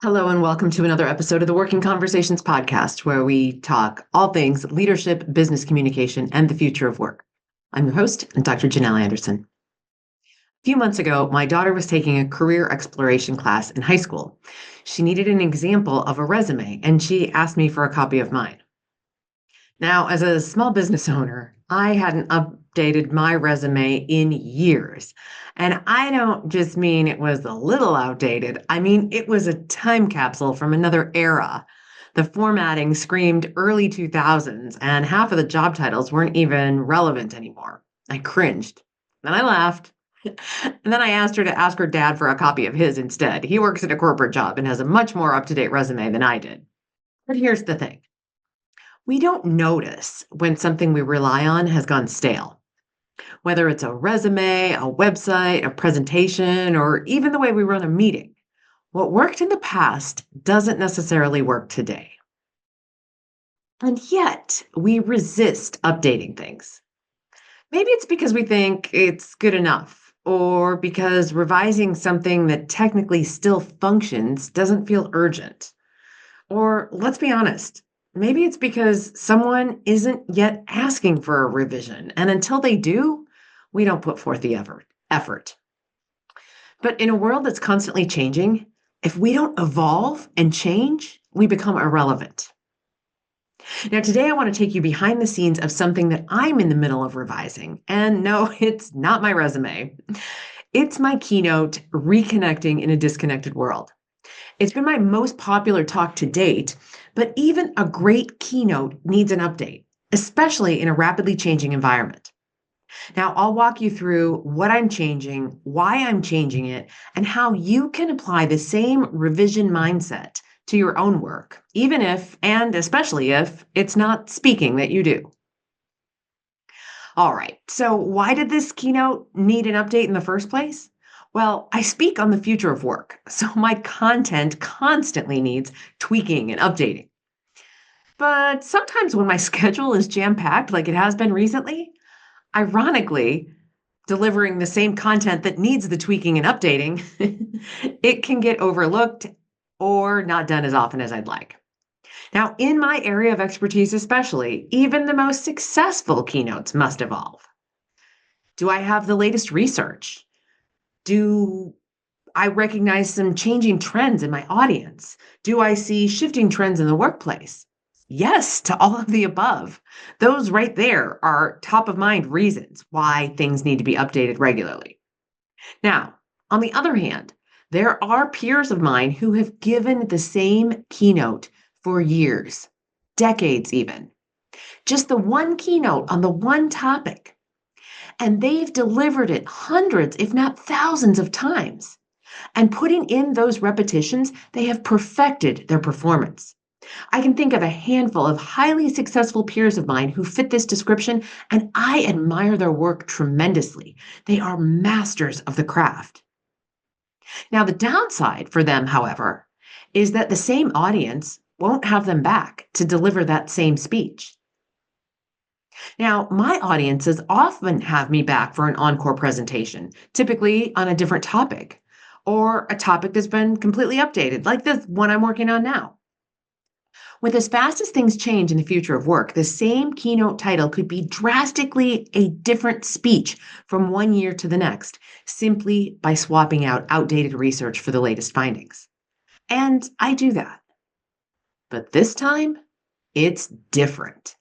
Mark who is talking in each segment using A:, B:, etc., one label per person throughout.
A: Hello, and welcome to another episode of the Working Conversations podcast, where we talk all things leadership, business communication, and the future of work. I'm your host, Dr. Janel Anderson. A few months ago, my daughter was taking a career exploration class in high school. She needed an example of a resume, and she asked me for a copy of mine. Now, as a small business owner, I hadn't updated my resume in years. And I don't just mean it was a little outdated, I mean it was a time capsule from another era. The formatting screamed early 2000s, and half of the job titles weren't even relevant anymore. I cringed. Then I laughed. And then I asked her to ask her dad for a copy of his instead. He works at a corporate job and has a much more up to date resume than I did. But here's the thing. We don't notice when something we rely on has gone stale, whether it's a resume, a website, a presentation, or even the way we run a meeting. What worked in the past doesn't necessarily work today. And yet, we resist updating things. Maybe it's because we think it's good enough, or because revising something that technically still functions doesn't feel urgent. Or let's be honest, maybe it's because someone isn't yet asking for a revision, and until they do, we don't put forth the effort. But in a world that's constantly changing, if we don't evolve and change, we become irrelevant. Now, today I want to take you behind the scenes of something that I'm in the middle of revising. And no, it's not my resume. It's my keynote, Reconnecting in a Disconnected World. It's been my most popular talk to date, but even a great keynote needs an update, especially in a rapidly changing environment. Now, I'll walk you through what I'm changing, why I'm changing it, and how you can apply the same revision mindset to your own work, even if, and especially if, it's not speaking that you do. All right, so why did this keynote need an update in the first place? Well, I speak on the future of work, so my content constantly needs tweaking and updating. But sometimes when my schedule is jam-packed, like it has been recently, ironically, delivering the same content that needs the tweaking and updating, it can get overlooked or not done as often as I'd like. Now, in my area of expertise, especially, even the most successful keynotes must evolve. Do I have the latest research? Do I recognize some changing trends in my audience? Do I see shifting trends in the workplace? Yes, to all of the above. Those right there are top of mind reasons why things need to be updated regularly. Now, on the other hand, there are peers of mine who have given the same keynote for years, decades even. Just the one keynote on the one topic. And they've delivered it hundreds, if not thousands of times. And putting in those repetitions, they have perfected their performance. I can think of a handful of highly successful peers of mine who fit this description, and I admire their work tremendously. They are masters of the craft. Now, the downside for them, however, is that the same audience won't have them back to deliver that same speech. Now, my audiences often have me back for an encore presentation, typically on a different topic, or a topic that's been completely updated, like the one I'm working on now. With as fast as things change in the future of work, the same keynote title could be drastically a different speech from one year to the next, simply by swapping out outdated research for the latest findings. And I do that. But this time, it's different.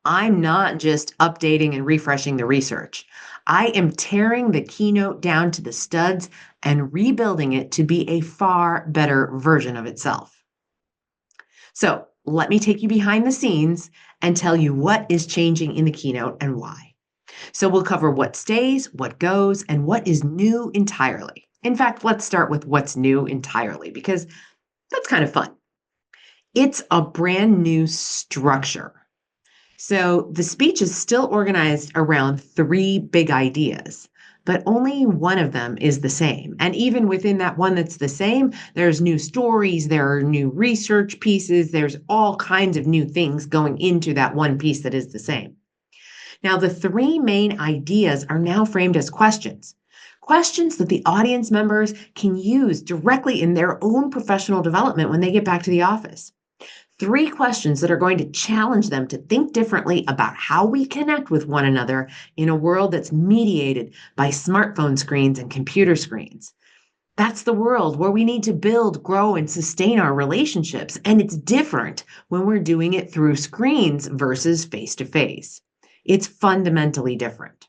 A: I'm not just updating and refreshing the research. I am tearing the keynote down to the studs and rebuilding it to be a far better version of itself. So let me take you behind the scenes and tell you what is changing in the keynote and why. So we'll cover what stays, what goes, and what is new entirely. In fact, let's start with what's new entirely, because that's kind of fun. It's a brand new structure. So the speech is still organized around three big ideas, but only one of them is the same. And even within that one that's the same, there's new stories, there are new research pieces, there's all kinds of new things going into that one piece that is the same. Now, the three main ideas are now framed as questions. questions that the audience members can use directly in their own professional development when they get back to the office. 3 questions that are going to challenge them to think differently about how we connect with one another in a world that's mediated by smartphone screens and computer screens. That's the world where we need to build, grow, and sustain our relationships. And it's different when we're doing it through screens versus face to face. It's fundamentally different.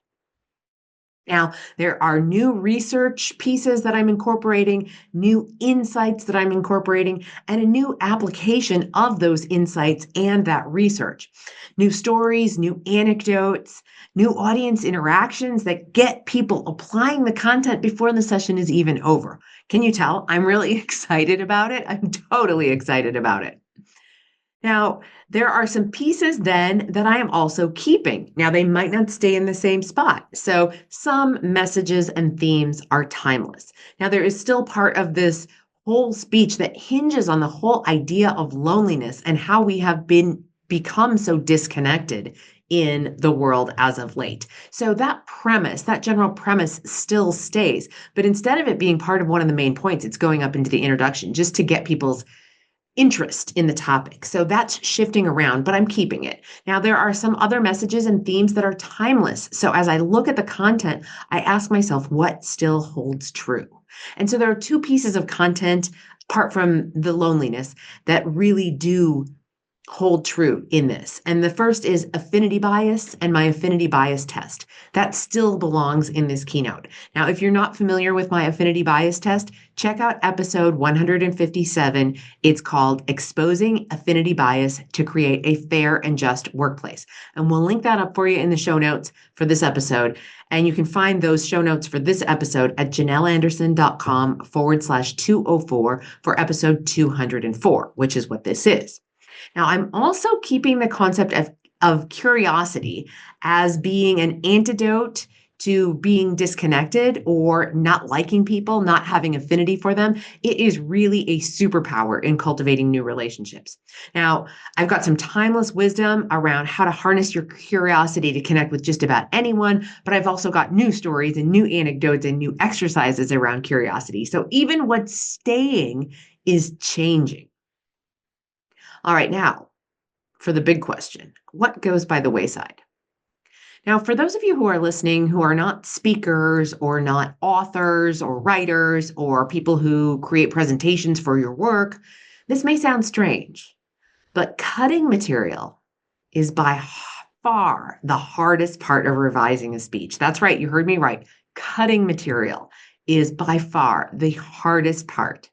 A: Now, there are new research pieces that I'm incorporating, new insights that I'm incorporating, and a new application of those insights and that research. New stories, new anecdotes, new audience interactions that get people applying the content before the session is even over. Can you tell? I'm really excited about it. I'm totally excited about it. Now, there are some pieces then that I am also keeping. Now, they might not stay in the same spot. So, some messages and themes are timeless. Now, there is still part of this whole speech that hinges on the whole idea of loneliness and how we have become so disconnected in the world as of late. So that premise, that general premise still stays, but instead of it being part of one of the main points, it's going up into the introduction just to get people's interest in the topic. So that's shifting around, but I'm keeping it. Now, there are some other messages and themes that are timeless. So as I look at the content, I ask myself what still holds true. And so there are 2 pieces of content, apart from the loneliness, that really do hold true in this. And the first is affinity bias and my affinity bias test. That still belongs in this keynote. Now, if you're not familiar with my affinity bias test, check out episode 157. It's called Exposing Affinity Bias to Create a Fair and Just Workplace. And we'll link that up for you in the show notes for this episode. And you can find those show notes for this episode at janelanderson.com/204 for episode 204, which is what this is. Now, I'm also keeping the concept of curiosity as being an antidote to being disconnected or not liking people, not having affinity for them. It is really a superpower in cultivating new relationships. Now, I've got some timeless wisdom around how to harness your curiosity to connect with just about anyone, but I've also got new stories and new anecdotes and new exercises around curiosity. So even what's staying is changing. All right, now for the big question, what goes by the wayside? Now, for those of you who are listening who are not speakers or not authors or writers or people who create presentations for your work, this may sound strange, but cutting material is by far the hardest part of revising a speech. That's right, you heard me right. Cutting material is by far the hardest part.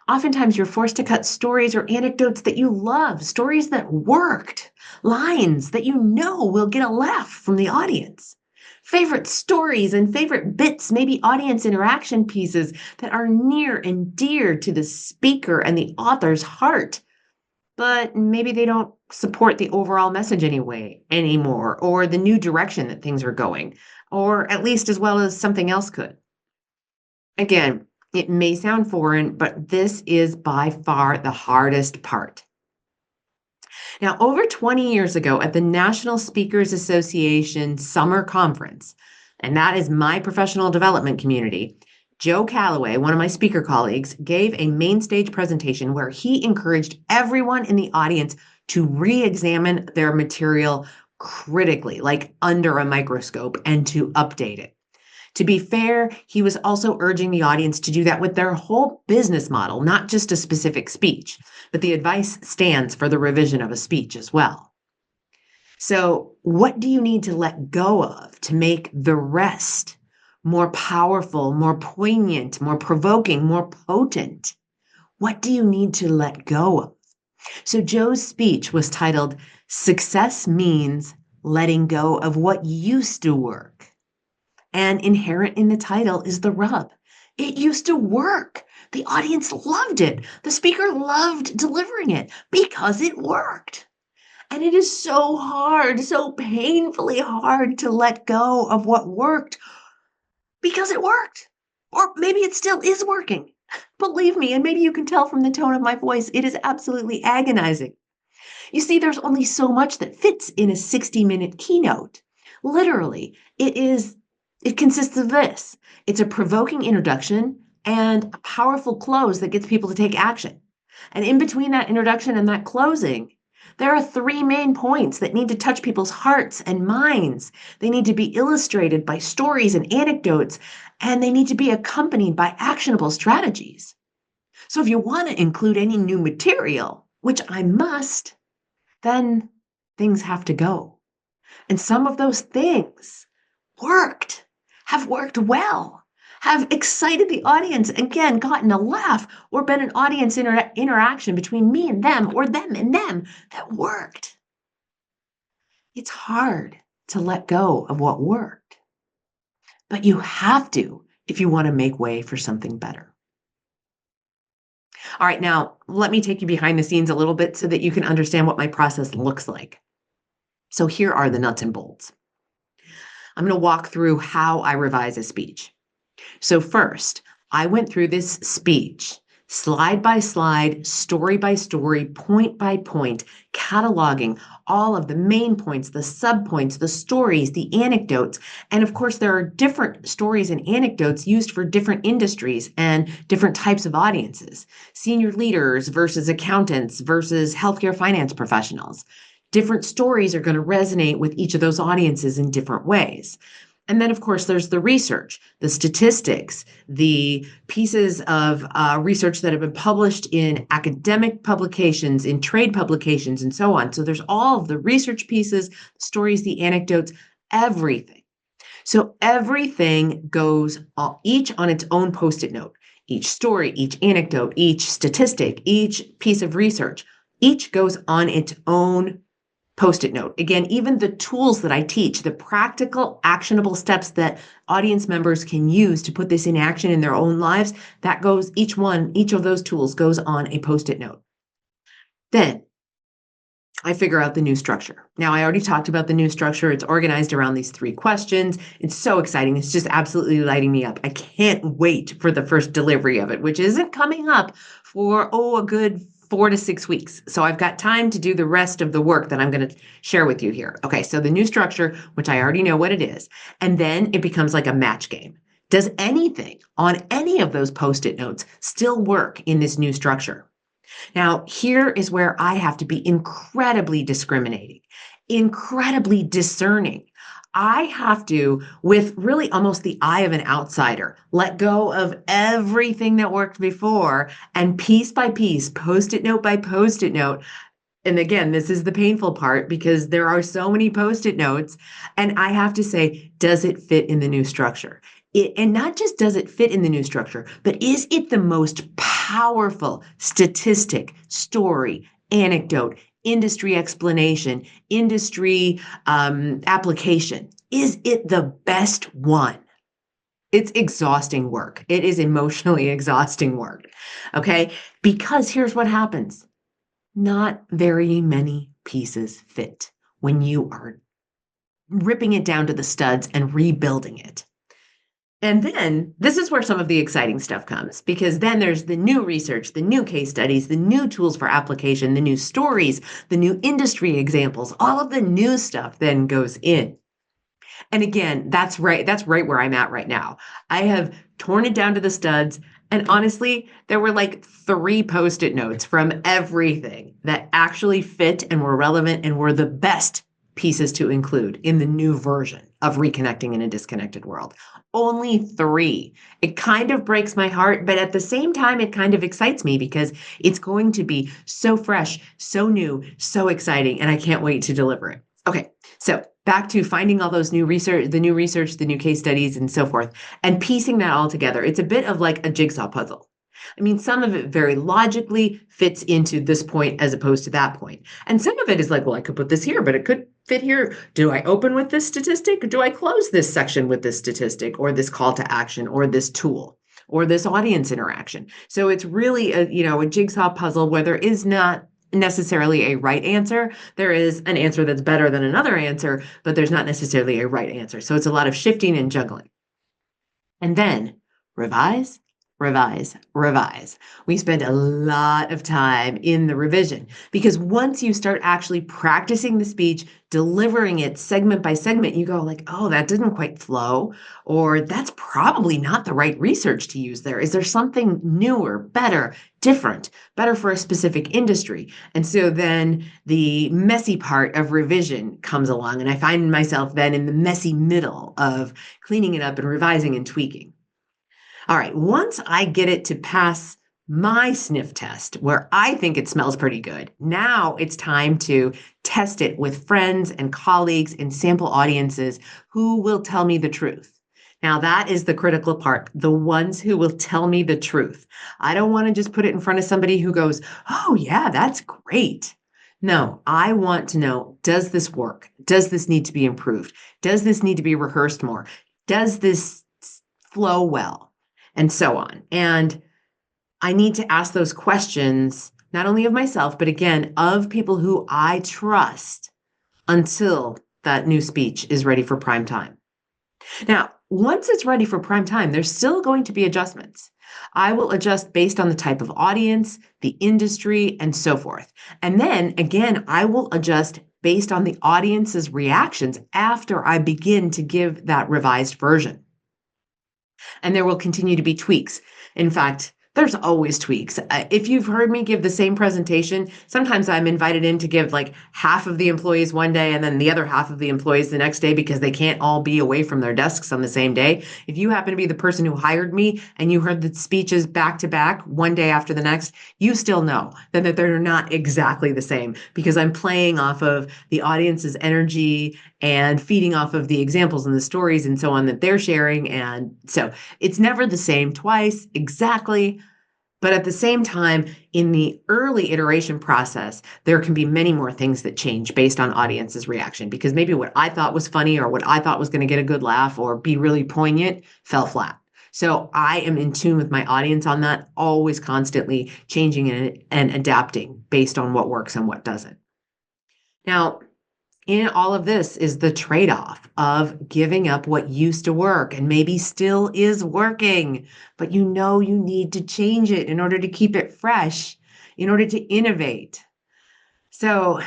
A: Oftentimes, you're forced to cut stories or anecdotes that you love, stories that worked, lines that you know will get a laugh from the audience. Favorite stories and favorite bits, maybe audience interaction pieces that are near and dear to the speaker and the author's heart. But maybe they don't support the overall message anymore, or the new direction that things are going, or at least as well as something else could. Again, it may sound foreign, but this is by far the hardest part. Now, over 20 years ago at the National Speakers Association Summer Conference, and that is my professional development community, Joe Calloway, one of my speaker colleagues, gave a main stage presentation where he encouraged everyone in the audience to re-examine their material critically, like under a microscope, and to update it. To be fair, he was also urging the audience to do that with their whole business model, not just a specific speech, but the advice stands for the revision of a speech as well. So, what do you need to let go of to make the rest more powerful, more poignant, more provoking, more potent? What do you need to let go of? So, Joe's speech was titled, Success Means Letting Go of What Used to Work. And inherent in the title is the rub. It used to work. The audience loved it. The speaker loved delivering it because it worked. And it is so hard, so painfully hard to let go of what worked because it worked. Or maybe it still is working. Believe me, and maybe you can tell from the tone of my voice, it is absolutely agonizing. You see, there's only so much that fits in a 60-minute keynote. Literally, it is It consists of this. It's a provoking introduction and a powerful close that gets people to take action. And in between that introduction and that closing, there are three main points that need to touch people's hearts and minds. They need to be illustrated by stories and anecdotes, and they need to be accompanied by actionable strategies. So if you want to include any new material, which I must, then things have to go. And some of those things have worked well, have excited the audience, again, gotten a laugh, or been an audience interaction between me and them, or them and them that worked. It's hard to let go of what worked, but you have to if you want to make way for something better. All right, now let me take you behind the scenes a little bit so that you can understand what my process looks like. So here are the nuts and bolts. I'm going to walk through how I revise a speech. So first, I went through this speech, slide by slide, story by story, point by point, cataloging all of the main points, the subpoints, the stories, the anecdotes. And of course, there are different stories and anecdotes used for different industries and different types of audiences. Senior leaders versus accountants versus healthcare finance professionals. Different stories are going to resonate with each of those audiences in different ways. And then, of course, there's the research, the statistics, the pieces of research that have been published in academic publications, in trade publications, and so on. So there's all of the research pieces, the stories, the anecdotes, everything. So everything goes each on its own Post-it note. Each story, each anecdote, each statistic, each piece of research, each goes on its own Post-it note. Again, even the tools that I teach, the practical, actionable steps that audience members can use to put this in action in their own lives, that goes, each of those tools goes on a Post-it note. Then I figure out the new structure. Now, I already talked about the new structure. It's organized around these three questions. It's so exciting. It's just absolutely lighting me up. I can't wait for the first delivery of it, which isn't coming up for, a good 4 to 6 weeks. So I've got time to do the rest of the work that I'm going to share with you here. Okay, so the new structure, which I already know what it is, and then it becomes like a match game. Does anything on any of those Post-it notes still work in this new structure? Now, here is where I have to be incredibly discriminating, incredibly discerning. I have to, with really almost the eye of an outsider, let go of everything that worked before and piece by piece, Post-it note by Post-it note. And again, this is the painful part because there are so many Post-it notes, and I have to say, does it fit in the new structure? And not just does it fit in the new structure, but is it the most powerful statistic, story, anecdote, industry explanation, industry application? Is it the best one? It's exhausting work. It is emotionally exhausting work. Okay. Because here's what happens. Not very many pieces fit when you are ripping it down to the studs and rebuilding it. And then this is where some of the exciting stuff comes, because then there's the new research, the new case studies, the new tools for application, the new stories, the new industry examples, all of the new stuff then goes in. And again, that's right where I'm at right now. I have torn it down to the studs. And honestly, there were like 3 Post-it notes from everything that actually fit and were relevant and were the best pieces to include in the new version of Reconnecting in a Disconnected World. Only 3. It kind of breaks my heart, but at the same time, it kind of excites me because it's going to be so fresh, so new, so exciting, and I can't wait to deliver it. Okay, so back to finding all those new research, the new case studies and so forth, and piecing that all together. It's a bit of like a jigsaw puzzle. I mean, some of it very logically fits into this point as opposed to that point. And some of it is like, well, I could put this here, but it could fit here. Do I open with this statistic? Do I close this section with this statistic or this call to action or this tool or this audience interaction? So it's really a jigsaw puzzle where there is not necessarily a right answer. There is an answer that's better than another answer, but there's not necessarily a right answer. So it's a lot of shifting and juggling. And then revise, revise, revise. We spend a lot of time in the revision because once you start actually practicing the speech, delivering it segment by segment, you go like, oh, that didn't quite flow, or that's probably not the right research to use there. Is there something newer, better, different, better for a specific industry? And so then the messy part of revision comes along, and I find myself then in the messy middle of cleaning it up and revising and tweaking. All right, once I get it to pass my sniff test, where I think it smells pretty good, now it's time to test it with friends and colleagues and sample audiences who will tell me the truth. Now, that is the critical part, the ones who will tell me the truth. I don't want to just put it in front of somebody who goes, oh, yeah, that's great. No, I want to know, does this work? Does this need to be improved? Does this need to be rehearsed more? Does this flow well? And so on. And I need to ask those questions, not only of myself, but again, of people who I trust until that new speech is ready for prime time. Now, once it's ready for prime time, there's still going to be adjustments. I will adjust based on the type of audience, the industry, and so forth. And then again, I will adjust based on the audience's reactions after I begin to give that revised version. And there will continue to be tweaks. In fact, there's always tweaks. If you've heard me give the same presentation, sometimes I'm invited in to give like half of the employees one day and then the other half of the employees the next day because they can't all be away from their desks on the same day. If you happen to be the person who hired me and you heard the speeches back to back one day after the next, you still know that they're not exactly the same because I'm playing off of the audience's energy and feeding off of the examples and the stories and so on that they're sharing. And so it's never the same twice exactly. But at the same time, in the early iteration process, there can be many more things that change based on audience's reaction because maybe what I thought was funny or what I thought was going to get a good laugh or be really poignant fell flat. So I am in tune with my audience on that, always constantly changing and adapting based on what works and what doesn't. Now, in all of this is the trade-off of giving up what used to work and maybe still is working, but you know you need to change it in order to keep it fresh, in order to innovate. So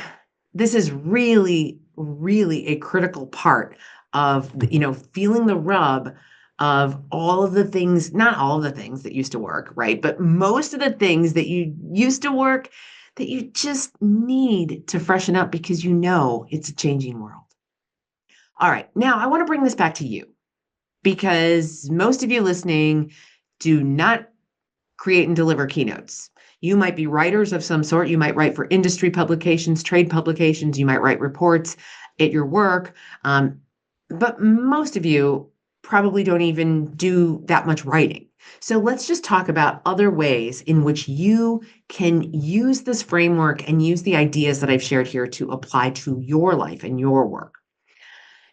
A: this is really, really a critical part of, feeling the rub of all of the things, not all of the things that used to work, right? But most of the things that you used to work that you just need to freshen up because you know it's a changing world. All right, now I want to bring this back to you because most of you listening do not create and deliver keynotes. You might be writers of some sort. You might write for industry publications, trade publications. You might write reports at your work. But most of you probably don't even do that much writing. So let's just talk about other ways in which you can use this framework and use the ideas that I've shared here to apply to your life and your work.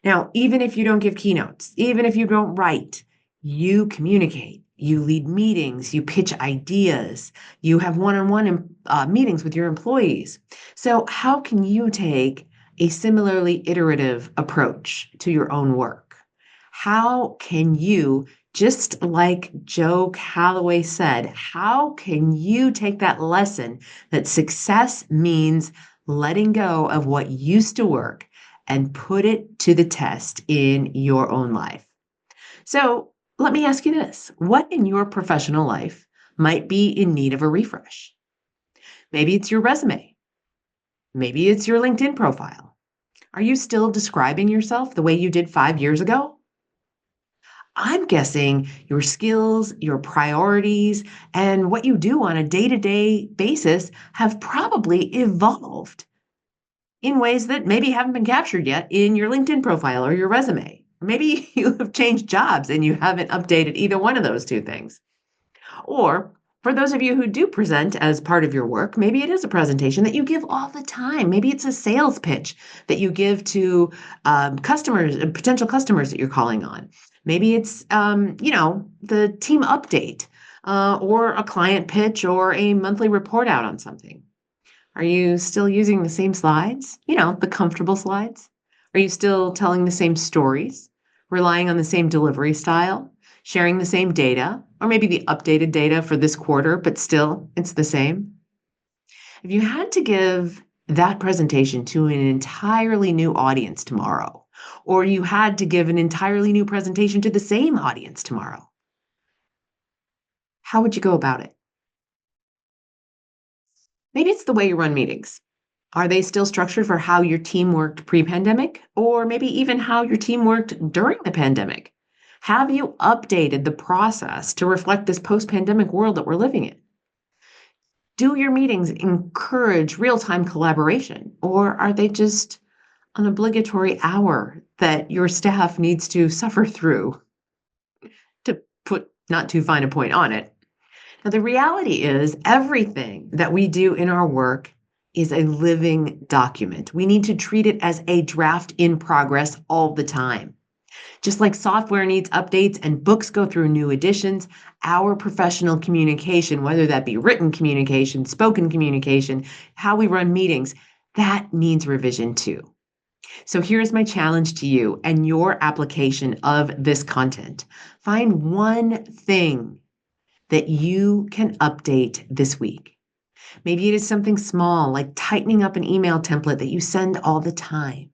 A: Now, even if you don't give keynotes, even if you don't write, you communicate, you lead meetings, you pitch ideas, you have one-on-one meetings with your employees. So how can you take a similarly iterative approach to your own work? How can you, just like Joe Calloway said, how can you take that lesson that success means letting go of what used to work and put it to the test in your own life? So let me ask you this. What in your professional life might be in need of a refresh? Maybe it's your resume. Maybe it's your LinkedIn profile. Are you still describing yourself the way you did 5 years ago? I'm guessing your skills, your priorities, and what you do on a day-to-day basis have probably evolved in ways that maybe haven't been captured yet in your LinkedIn profile or your resume. Maybe you have changed jobs and you haven't updated either one of those two things. Or for those of you who do present as part of your work, maybe it is a presentation that you give all the time. Maybe it's a sales pitch that you give to customers, potential customers that you're calling on. Maybe it's, the team update or a client pitch or a monthly report out on something. Are you still using the same slides? The comfortable slides? Are you still telling the same stories, relying on the same delivery style, sharing the same data? or maybe the updated data for this quarter, but still it's the same. If you had to give that presentation to an entirely new audience tomorrow, or you had to give an entirely new presentation to the same audience tomorrow, how would you go about it? Maybe it's the way you run meetings. Are they still structured for how your team worked pre-pandemic, or maybe even how your team worked during the pandemic? Have you updated the process to reflect this post-pandemic world that we're living in? Do your meetings encourage real-time collaboration, or are they just an obligatory hour that your staff needs to suffer through, to put not too fine a point on it? Now, the reality is everything that we do in our work is a living document. We need to treat it as a draft in progress all the time. Just like software needs updates and books go through new editions, our professional communication, whether that be written communication, spoken communication, how we run meetings, that needs revision too. So here's my challenge to you and your application of this content. Find one thing that you can update this week. Maybe it is something small, like tightening up an email template that you send all the time.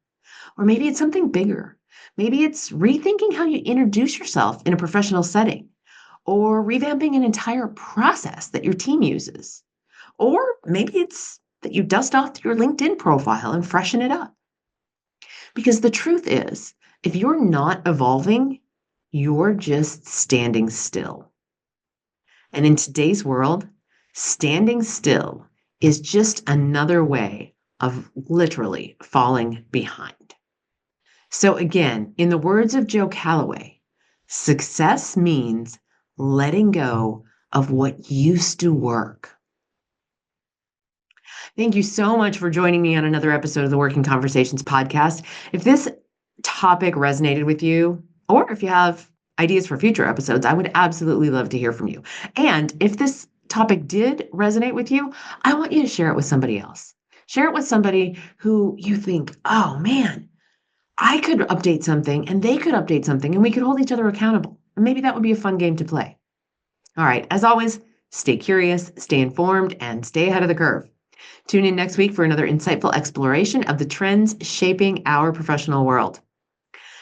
A: Or maybe it's something bigger. Maybe it's rethinking how you introduce yourself in a professional setting, or revamping an entire process that your team uses. Or maybe it's that you dust off your LinkedIn profile and freshen it up. Because the truth is, if you're not evolving, you're just standing still. And in today's world, standing still is just another way of literally falling behind. So again, in the words of Joe Calloway, success means letting go of what used to work. Thank you so much for joining me on another episode of the Working Conversations podcast. If this topic resonated with you, or if you have ideas for future episodes, I would absolutely love to hear from you. And if this topic did resonate with you, I want you to share it with somebody else. Share it with somebody who you think, oh man, I could update something and they could update something and we could hold each other accountable. And maybe that would be a fun game to play. All right, as always, stay curious, stay informed, and stay ahead of the curve. Tune in next week for another insightful exploration of the trends shaping our professional world.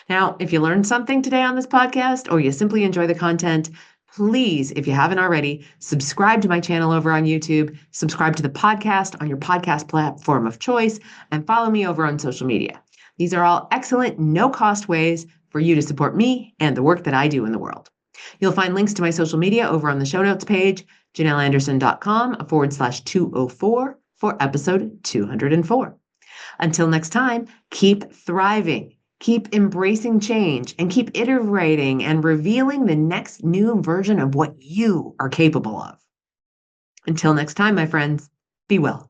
A: Now, if you learned something today on this podcast or you simply enjoy the content, please, if you haven't already, subscribe to my channel over on YouTube, subscribe to the podcast on your podcast platform of choice, and follow me over on social media. These are all excellent, no-cost ways for you to support me and the work that I do in the world. You'll find links to my social media over on the show notes page, janelanderson.com/204 for episode 204. Until next time, keep thriving. Keep embracing change and keep iterating and revealing the next new version of what you are capable of. Until next time, my friends, be well.